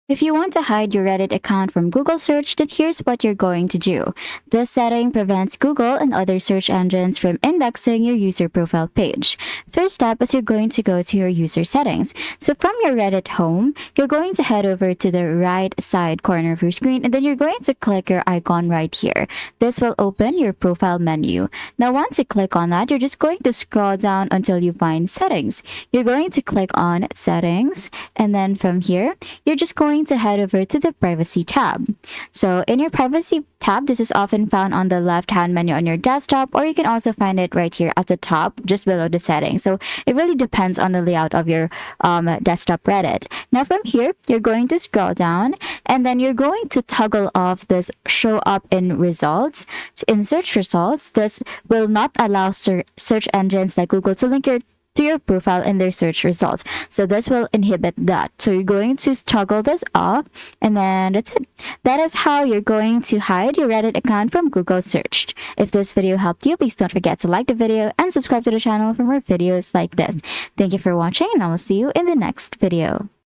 If you want to hide your Reddit account from Google search, then here's what you're going to do. This setting prevents Google and other search engines from indexing your user profile page. First step is you're going to go to your user settings. So from your Reddit home, you're going to head over to the right side corner of your screen, and then you're going to click your icon right here. This will open your profile menu. Now once you click on that, you're just going to scroll down until you find settings. You're going to click on settings, and then from here, you're just going to head over to the privacy tab. So in your privacy tab, this is often found on the left hand menu on your desktop, or you can also find it right here at the top just below the settings. So it really depends on the layout of your desktop Reddit. Now from here, you're going to scroll down, and then you're going to toggle off this show up in results. In search results, this will not allow search engines like Google to link to your profile in their search results. So this will inhibit that. So you're going to toggle this off, and then that's it. That is how you're going to hide your Reddit account from Google search. If this video helped you, please don't forget to like the video and subscribe to the channel for more videos like this. Thank you for watching, and I will see you in the next video.